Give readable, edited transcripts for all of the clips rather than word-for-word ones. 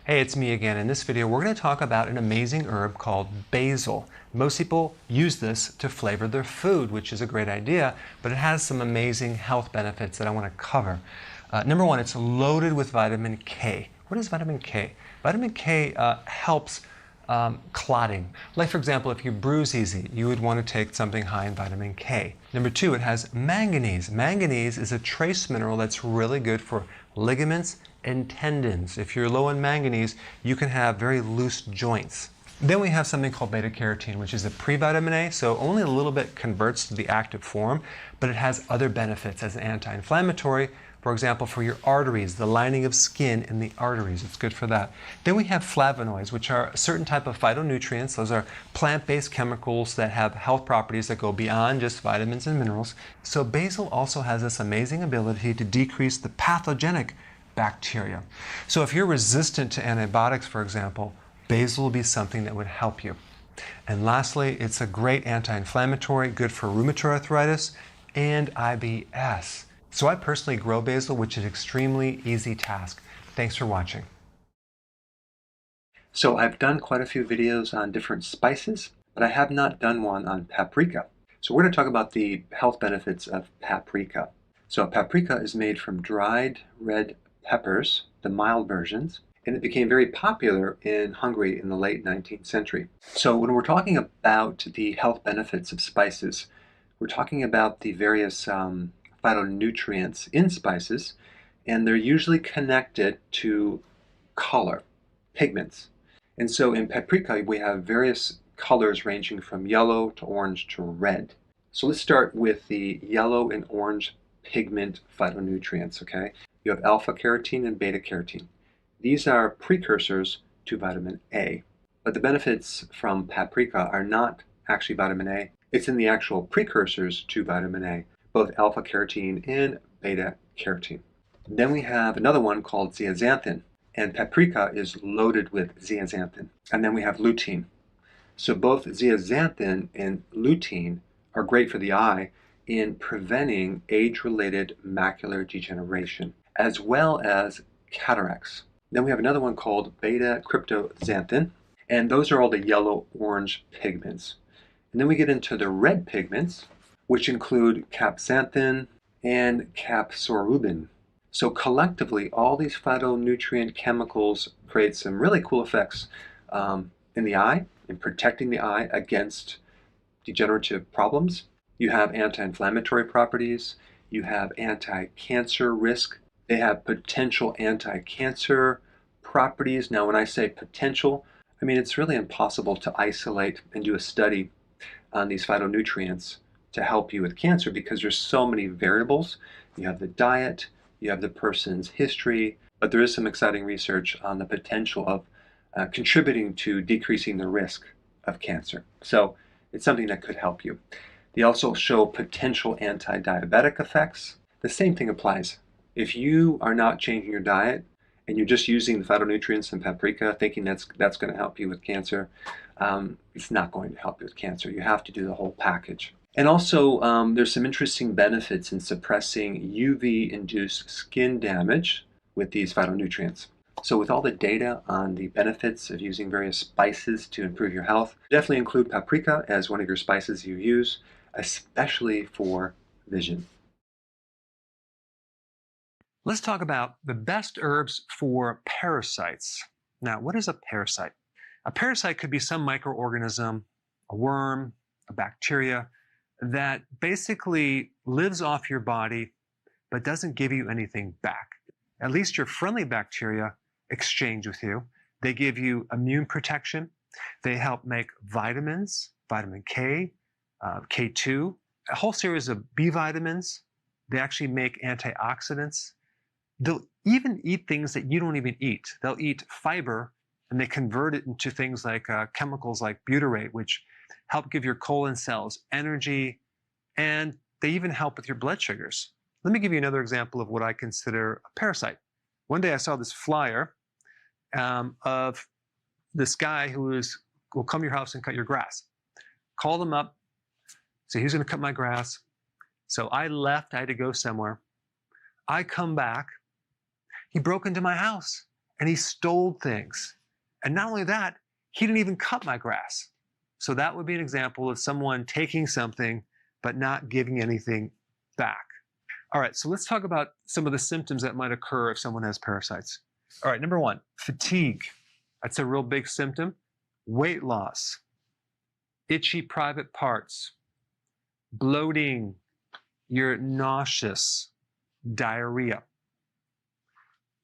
Hey, it's me again. In this video, we're going to talk about an amazing herb called basil. Most people use this to flavor their food, which is a great idea, but it has some amazing health benefits that I want to cover. Number one, it's loaded with vitamin K. What is vitamin K? Vitamin K helps clotting. Like, for example, if you bruise easy, you would want to take something high in vitamin K. Number two, it has manganese. Manganese is a trace mineral that's really good for ligaments and tendons. If you're low in manganese, you can have very loose joints. Then we have something called beta-carotene, which is a pre-vitamin A, so only a little bit converts to the active form, but it has other benefits as an anti-inflammatory. For example, for your arteries, the lining of skin in the arteries, it's good for that. Then we have flavonoids, which are a certain type of phytonutrients. Those are plant-based chemicals that have health properties that go beyond just vitamins and minerals. So basil also has this amazing ability to decrease the pathogenic bacteria. So if you're resistant to antibiotics, for example, basil will be something that would help you. And lastly, it's a great anti-inflammatory, good for rheumatoid arthritis and IBS. So I personally grow basil, which is an extremely easy task. Thanks for watching. So I've done quite a few videos on different spices, but I have not done one on paprika. So we're going to talk about the health benefits of paprika. So paprika is made from dried red peppers, the mild versions, and it became very popular in Hungary in the late 19th century. So when we're talking about the health benefits of spices, we're talking about the various phytonutrients in spices, and they're usually connected to color, pigments. And so in paprika, we have various colors ranging from yellow to orange to red. So let's start with the yellow and orange pigment phytonutrients, okay? You have alpha-carotene and beta-carotene. These are precursors to vitamin A. But the benefits from paprika are not actually vitamin A. It's in the actual precursors to vitamin A, both alpha-carotene and beta-carotene. Then we have another one called zeaxanthin, and paprika is loaded with zeaxanthin. And then we have lutein. So both zeaxanthin and lutein are great for the eye in preventing age-related macular degeneration, as well as cataracts. Then we have another one called beta-cryptoxanthin, and those are all the yellow-orange pigments. And then we get into the red pigments, which include capsanthin and capsorubin. So collectively, all these phytonutrient chemicals create some really cool effects in the eye, in protecting the eye against degenerative problems. You have anti-inflammatory properties, you have anti-cancer risk, they have potential anti-cancer properties. Now when I say potential, I mean it's really impossible to isolate and do a study on these phytonutrients to help you with cancer because there's so many variables. You have the diet, you have the person's history, but there is some exciting research on the potential of contributing to decreasing the risk of cancer. So it's something that could help you. They also show potential anti-diabetic effects. The same thing applies. If you are not changing your diet and you're just using the phytonutrients in paprika thinking that's going to help you with cancer, it's not going to help you with cancer. You have to do the whole package. And also, there's some interesting benefits in suppressing UV-induced skin damage with these phytonutrients. So with all the data on the benefits of using various spices to improve your health, definitely include paprika as one of your spices you use, especially for vision. Let's talk about the best herbs for parasites. Now, what is a parasite? A parasite could be some microorganism, a worm, a bacteria, that basically lives off your body but doesn't give you anything back. At least your friendly bacteria exchange with you. They give you immune protection. They help make vitamins, vitamin K, K2, a whole series of B vitamins. They actually make antioxidants. They'll even eat things that you don't even eat. They'll eat fiber and they convert it into things like chemicals like butyrate, which help give your colon cells energy, and they even help with your blood sugars. Let me give you another example of what I consider a parasite. One day I saw this flyer of this guy who will come to your house and cut your grass. Called him up, say he's going to cut my grass. So I left, I had to go somewhere. I come back, he broke into my house and he stole things. And not only that, he didn't even cut my grass. So that would be an example of someone taking something but not giving anything back. All right, so let's talk about some of the symptoms that might occur if someone has parasites. All right, number one, fatigue. That's a real big symptom. Weight loss, itchy private parts, bloating, you're nauseous, diarrhea.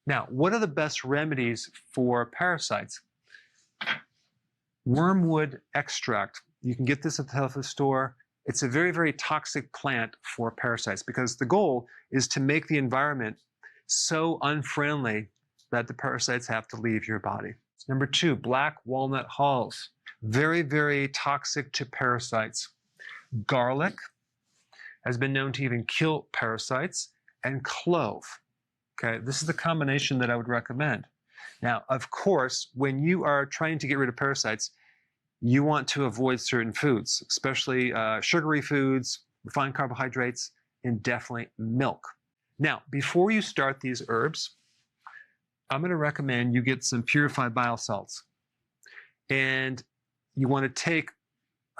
Now, what are the best remedies for parasites? Wormwood extract. You can get this at the health food store. It's a very, very toxic plant for parasites because the goal is to make the environment so unfriendly that the parasites have to leave your body. Number two, black walnut hulls. Very, very toxic to parasites. Garlic has been known to even kill parasites, and clove. Okay, this is the combination that I would recommend. Now, of course, when you are trying to get rid of parasites, you want to avoid certain foods, especially sugary foods, refined carbohydrates, and definitely milk. Now, before you start these herbs, I'm going to recommend you get some purified bile salts. And you want to take,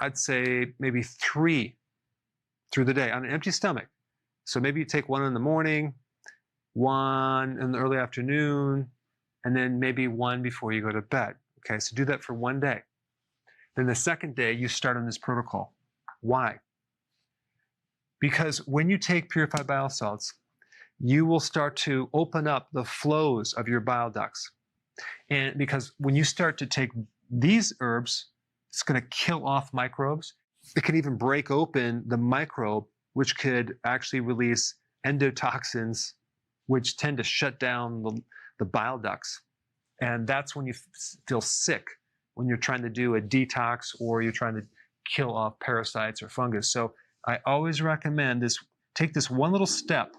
I'd say, maybe 3 through the day on an empty stomach. So maybe you take 1 in the morning, 1 in the early afternoon, and then maybe 1 before you go to bed. Okay, so do that for 1 day. Then the second day, you start on this protocol. Why? Because when you take purified bile salts, you will start to open up the flows of your bile ducts. And because when you start to take these herbs, it's going to kill off microbes. It can even break open the microbe, which could actually release endotoxins, which tend to shut down the bile ducts. And that's when you feel sick, when you're trying to do a detox or you're trying to kill off parasites or fungus. So I always recommend this. Take this one little step.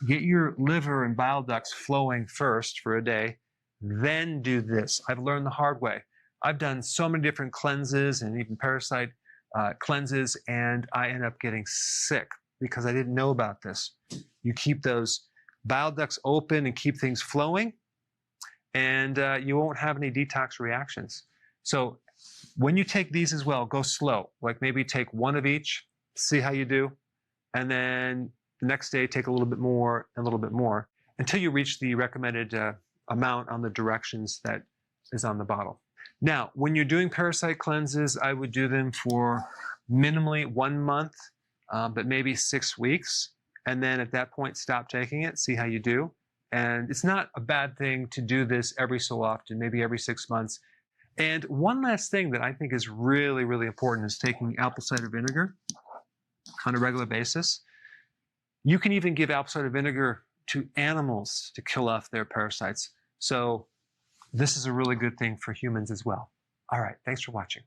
Get your liver and bile ducts flowing first for a day, then do this. I've learned the hard way. I've done so many different cleanses and even parasite cleanses, and I end up getting sick because I didn't know about this. You keep those bile ducts open and keep things flowing, and you won't have any detox reactions. So when you take these as well, go slow. Like maybe take 1 of each, see how you do, and then the next day, take a little bit more, and a little bit more, until you reach the recommended amount on the directions that is on the bottle. Now, when you're doing parasite cleanses, I would do them for minimally 1 month, but maybe 6 weeks. And then at that point, stop taking it, see how you do. And it's not a bad thing to do this every so often, maybe every 6 months. And one last thing that I think is really, really important is taking apple cider vinegar on a regular basis. You can even give apple cider vinegar to animals to kill off their parasites. So this is a really good thing for humans as well. All right, thanks for watching.